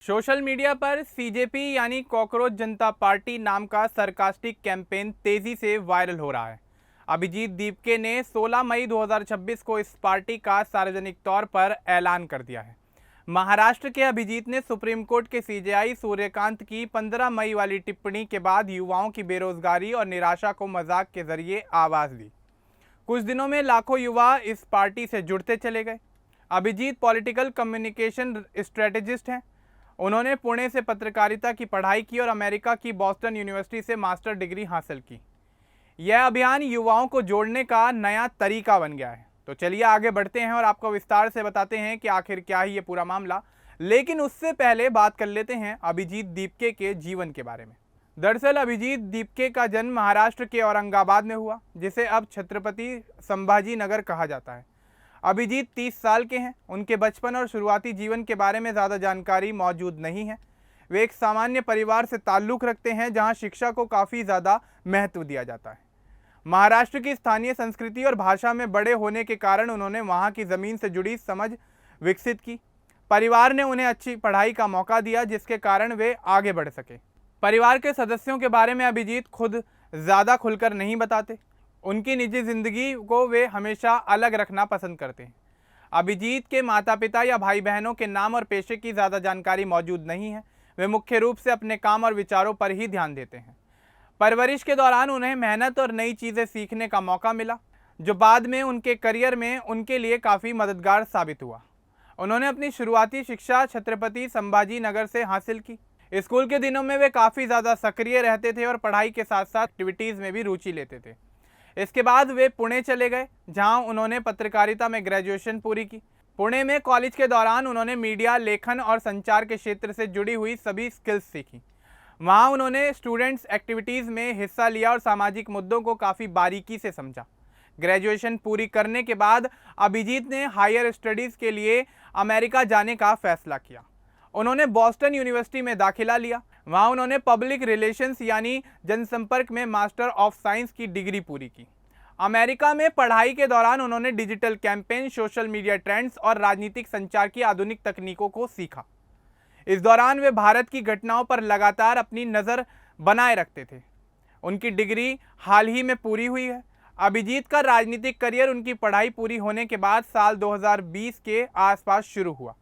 Social media पर CJP यानी cockroach जनता party नाम का सरकास्टिक कैंपेन तेजी से वायरल हो रहा है। अभिजीत दीपके ने 16 मई 2026 को इस पार्टी का सार्वजनिक तौर पर ऐलान कर दिया है। महाराष्ट्र के अभिजीत ने सुप्रीम कोर्ट के सीजेआई सूर्यकांत की 15 मई वाली टिप्पणी के बाद युवाओं की बेरोजगारी और निराशा को मजाक के जरिए आवाज दी। कुछ दिनों में लाखों युवा इस पार्टी से जुड़ते चले गए। अभिजीत पॉलिटिकल कम्युनिकेशन स्ट्रेटेजिस्ट हैं। उन्होंने पुणे से पत्रकारिता की पढ़ाई की और अमेरिका की बॉस्टन यूनिवर्सिटी से मास्टर डिग्री हासिल की। यह अभियान युवाओं को जोड़ने का नया तरीका बन गया है। तो चलिए आगे बढ़ते हैं और आपको विस्तार से बताते हैं कि आखिर क्या है ये पूरा मामला। लेकिन उससे पहले बात कर लेते हैं अभिजीत दीपके के जीवन के बारे में। दरअसल अभिजीत दीपके का जन्म महाराष्ट्र के औरंगाबाद में हुआ, जिसे अब छत्रपति संभाजी नगर कहा जाता है। अभिजीत 30 साल के हैं। उनके बचपन और शुरुआती जीवन के बारे में ज़्यादा जानकारी मौजूद नहीं है। वे एक सामान्य परिवार से ताल्लुक़ रखते हैं, जहां शिक्षा को काफ़ी ज़्यादा महत्व दिया जाता है। महाराष्ट्र की स्थानीय संस्कृति और भाषा में बड़े होने के कारण उन्होंने वहां की ज़मीन से जुड़ी समझ विकसित की। परिवार ने उन्हें अच्छी पढ़ाई का मौका दिया, जिसके कारण वे आगे बढ़ सके। परिवार के सदस्यों के बारे में अभिजीत खुद ज़्यादा खुलकर नहीं बताते। उनकी निजी जिंदगी को वे हमेशा अलग रखना पसंद करते हैं। अभिजीत के माता पिता या भाई बहनों के नाम और पेशे की ज़्यादा जानकारी मौजूद नहीं है। वे मुख्य रूप से अपने काम और विचारों पर ही ध्यान देते हैं। परवरिश के दौरान उन्हें मेहनत और नई चीज़ें सीखने का मौका मिला, जो बाद में उनके करियर में उनके लिए काफ़ी मददगार साबित हुआ। उन्होंने अपनी शुरुआती शिक्षा छत्रपति संभाजी नगर से हासिल की। स्कूल के दिनों में वे काफ़ी ज़्यादा सक्रिय रहते थे और पढ़ाई के साथ साथ एक्टिविटीज़ में भी रुचि लेते थे। इसके बाद वे पुणे चले गए, जहां उन्होंने पत्रकारिता में ग्रेजुएशन पूरी की। पुणे में कॉलेज के दौरान उन्होंने मीडिया, लेखन और संचार के क्षेत्र से जुड़ी हुई सभी स्किल्स सीखी। वहां उन्होंने स्टूडेंट्स एक्टिविटीज़ में हिस्सा लिया और सामाजिक मुद्दों को काफ़ी बारीकी से समझा। ग्रेजुएशन पूरी करने के बाद अभिजीत ने हायर स्टडीज़ के लिए अमेरिका जाने का फैसला किया। उन्होंने बॉस्टन यूनिवर्सिटी में दाखिला लिया। वहाँ उन्होंने पब्लिक रिलेशंस यानी जनसंपर्क में मास्टर ऑफ साइंस की डिग्री पूरी की। अमेरिका में पढ़ाई के दौरान उन्होंने digital campaign, social media trends और राजनीतिक संचार की आधुनिक तकनीकों को सीखा। इस दौरान वे भारत की घटनाओं पर लगातार अपनी नज़र बनाए रखते थे। उनकी डिग्री हाल ही में पूरी हुई है। अभिजीत का राजनीतिक करियर उनकी पढ़ाई पूरी होने के बाद साल 2020 के आसपास शुरू हुआ।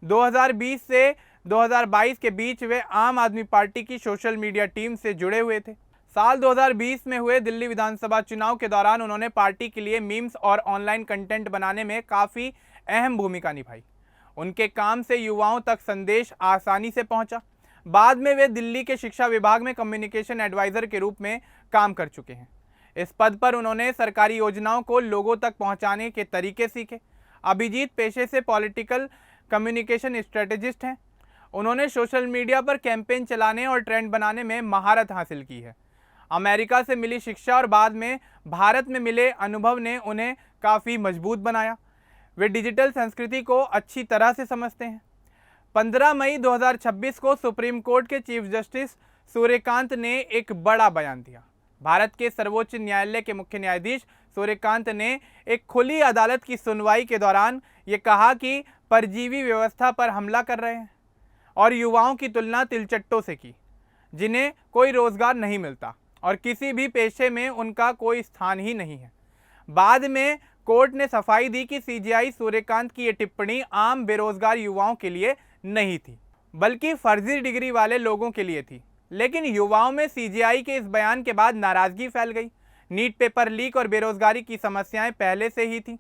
2020 से 2022 के बीच वे आम आदमी पार्टी की सोशल मीडिया टीम से जुड़े हुए थे। साल 2020 में हुए दिल्ली विधानसभा चुनाव के दौरान उन्होंने पार्टी के लिए मीम्स और ऑनलाइन कंटेंट बनाने में काफ़ी अहम भूमिका निभाई। उनके काम से युवाओं तक संदेश आसानी से पहुंचा। बाद में वे दिल्ली के शिक्षा विभाग में कम्युनिकेशन एडवाइज़र के रूप में काम कर चुके हैं। इस पद पर उन्होंने सरकारी योजनाओं को लोगों तक पहुँचाने के तरीके सीखे। अभिजीत पेशे से पॉलिटिकल कम्युनिकेशन स्ट्रेटेजिस्ट हैं। उन्होंने सोशल मीडिया पर कैंपेन चलाने और ट्रेंड बनाने में महारत हासिल की है। अमेरिका से मिली शिक्षा और बाद में भारत में मिले अनुभव ने उन्हें काफ़ी मजबूत बनाया। वे डिजिटल संस्कृति को अच्छी तरह से समझते हैं। 15 मई 2026 को सुप्रीम कोर्ट के चीफ जस्टिस सूर्यकांत ने एक बड़ा बयान दिया। भारत के सर्वोच्च न्यायालय के मुख्य न्यायाधीश सूर्यकांत ने एक खुली अदालत की सुनवाई के दौरान ये कहा कि परजीवी व्यवस्था पर हमला कर रहे हैं और युवाओं की तुलना तिलचट्टों से की, जिन्हें कोई रोजगार नहीं मिलता और किसी भी पेशे में उनका कोई स्थान ही नहीं है। बाद में कोर्ट ने सफाई दी कि सीजेआई सूर्यकांत की ये टिप्पणी आम बेरोजगार युवाओं के लिए नहीं थी, बल्कि फर्जी डिग्री वाले लोगों के लिए थी। लेकिन युवाओं में सीजेआई के इस बयान के बाद नाराजगी फैल गई। नीट पेपर लीक और बेरोजगारी की समस्याएं पहले से ही थी।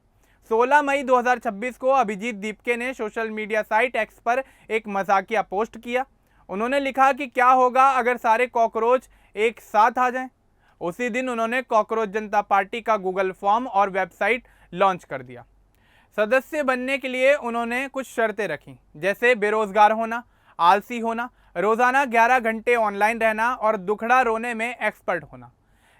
16 मई 2026 को अभिजीत दीपके ने सोशल मीडिया साइट एक्स पर एक मजाकिया पोस्ट किया। उन्होंने लिखा कि क्या होगा अगर सारे कॉकरोच एक साथ आ जाएं। उसी दिन उन्होंने कॉकरोच जनता पार्टी का गूगल फॉर्म और वेबसाइट लॉन्च कर दिया। सदस्य बनने के लिए उन्होंने कुछ शर्तें रखी, जैसे बेरोजगार होना, आलसी होना, रोजाना 11 घंटे ऑनलाइन रहना और दुखड़ा रोने में एक्सपर्ट होना।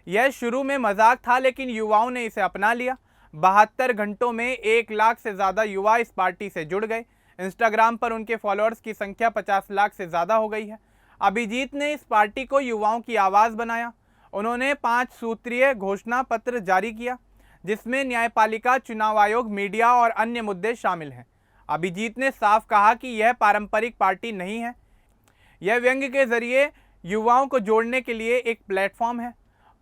यह शुरू में मजाक था, लेकिन युवाओं ने इसे अपना लिया। 72 घंटों में 1 लाख से ज़्यादा युवा इस पार्टी से जुड़ गए। इंस्टाग्राम पर उनके फॉलोअर्स की संख्या 50 लाख से ज़्यादा हो गई है। अभिजीत ने इस पार्टी को युवाओं की आवाज़ बनाया। उन्होंने 5 सूत्रीय घोषणा पत्र जारी किया, जिसमें न्यायपालिका, चुनाव आयोग, मीडिया और अन्य मुद्दे शामिल हैं। अभिजीत ने साफ कहा कि यह पारंपरिक पार्टी नहीं है, यह व्यंग्य के जरिए युवाओं को जोड़ने के लिए एक प्लेटफॉर्म है।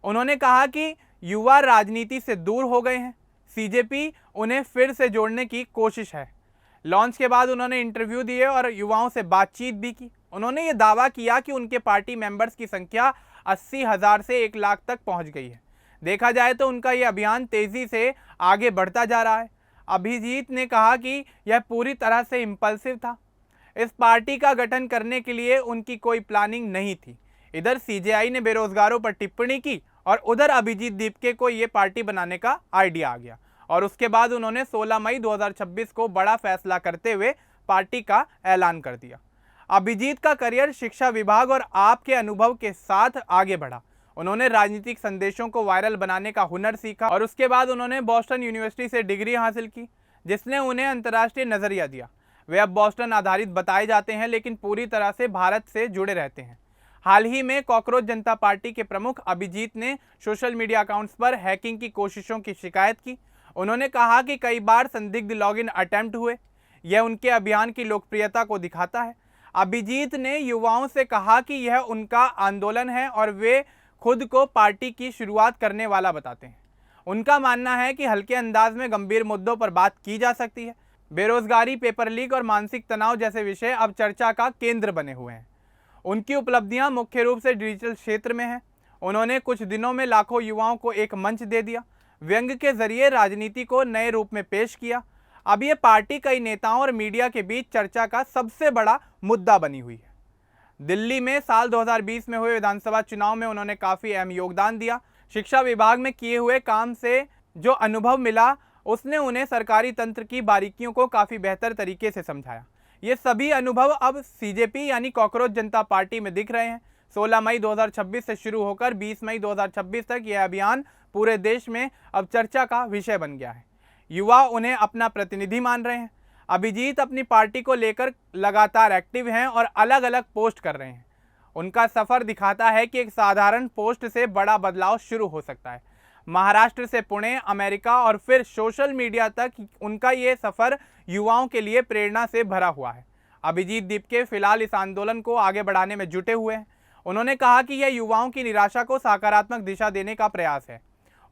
उन्होंने कहा कि युवा राजनीति से दूर हो गए हैं, सीजेपी उन्हें फिर से जोड़ने की कोशिश है। लॉन्च के बाद उन्होंने इंटरव्यू दिए और युवाओं से बातचीत भी की। उन्होंने ये दावा किया कि उनके पार्टी मेंबर्स की संख्या 80,000 से 1 लाख तक पहुंच गई है। देखा जाए तो उनका ये अभियान तेजी से आगे बढ़ता जा रहा है। अभिजीत ने कहा कि यह पूरी तरह से इम्पल्सिव था। इस पार्टी का गठन करने के लिए उनकी कोई प्लानिंग नहीं थी। इधर सीजेआई ने बेरोजगारों पर टिप्पणी की और उधर अभिजीत दीपके को ये पार्टी बनाने का आइडिया आ गया और उसके बाद उन्होंने 16 मई 2026 को बड़ा फैसला करते हुए पार्टी का ऐलान कर दिया। अभिजीत का करियर शिक्षा विभाग और आपके अनुभव के साथ आगे बढ़ा। उन्होंने राजनीतिक संदेशों को वायरल बनाने का हुनर सीखा और उसके बाद उन्होंने बॉस्टन यूनिवर्सिटी से डिग्री हासिल की, जिसने उन्हें अंतर्राष्ट्रीय नजरिया दिया। वे अब बॉस्टन आधारित बताए जाते हैं, लेकिन पूरी तरह से भारत से जुड़े रहते हैं। हाल ही में कॉकरोच जनता पार्टी के प्रमुख अभिजीत ने सोशल मीडिया अकाउंट्स पर हैकिंग की कोशिशों की शिकायत की। उन्होंने कहा कि कई बार संदिग्ध लॉगिन अटेम्प्ट हुए। यह उनके अभियान की लोकप्रियता को दिखाता है। अभिजीत ने युवाओं से कहा कि यह उनका आंदोलन है और वे खुद को पार्टी की शुरुआत करने वाला बताते हैं। उनका मानना है कि हल्के अंदाज में गंभीर मुद्दों पर बात की जा सकती है। बेरोजगारी, पेपर लीक और मानसिक तनाव जैसे विषय अब चर्चा का केंद्र बने हुए हैं। उनकी उपलब्धियां मुख्य रूप से डिजिटल क्षेत्र में हैं। उन्होंने कुछ दिनों में लाखों युवाओं को एक मंच दे दिया, व्यंग्य के जरिए राजनीति को नए रूप में पेश किया। अब ये पार्टी कई नेताओं और मीडिया के बीच चर्चा का सबसे बड़ा मुद्दा बनी हुई है। दिल्ली में साल 2020 में हुए विधानसभा चुनाव में उन्होंने काफ़ी अहम योगदान दिया। शिक्षा विभाग में किए हुए काम से जो अनुभव मिला, उसने उन्हें सरकारी तंत्र की बारीकियों को काफ़ी बेहतर तरीके से समझाया। ये सभी अनुभव अब सीजेपी यानी कॉकरोच जनता पार्टी में दिख रहे हैं। 16 मई 2026 से शुरू होकर 20 मई 2026 तक यह अभियान पूरे देश में अब चर्चा का विषय बन गया है। युवा उन्हें अपना प्रतिनिधि मान रहे हैं। अभिजीत अपनी पार्टी को लेकर लगातार एक्टिव हैं और अलग अलग पोस्ट कर रहे हैं। उनका सफ़र दिखाता है कि एक साधारण पोस्ट से बड़ा बदलाव शुरू हो सकता है। महाराष्ट्र से पुणे, अमेरिका और फिर सोशल मीडिया तक उनका ये सफ़र युवाओं के लिए प्रेरणा से भरा हुआ है। अभिजीत दीपके फिलहाल इस आंदोलन को आगे बढ़ाने में जुटे हुए हैं। उन्होंने कहा कि यह युवाओं की निराशा को सकारात्मक दिशा देने का प्रयास है।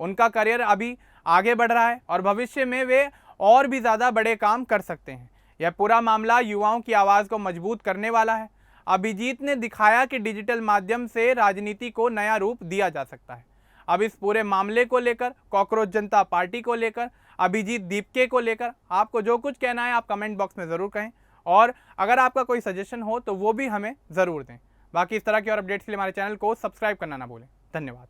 उनका करियर अभी आगे बढ़ रहा है और भविष्य में वे और भी ज़्यादा बड़े काम कर सकते हैं। यह पूरा मामला युवाओं की आवाज़ को मजबूत करने वाला है। अभिजीत ने दिखाया कि डिजिटल माध्यम से राजनीति को नया रूप दिया जा सकता है। अब इस पूरे मामले को लेकर, कॉकरोच जनता पार्टी को लेकर, अभिजीत दीपके को लेकर आपको जो कुछ कहना है आप कमेंट बॉक्स में ज़रूर कहें और अगर आपका कोई सजेशन हो तो वो भी हमें ज़रूर दें। बाकी इस तरह की और अपडेट्स के लिए हमारे चैनल को सब्सक्राइब करना ना भूलें। धन्यवाद।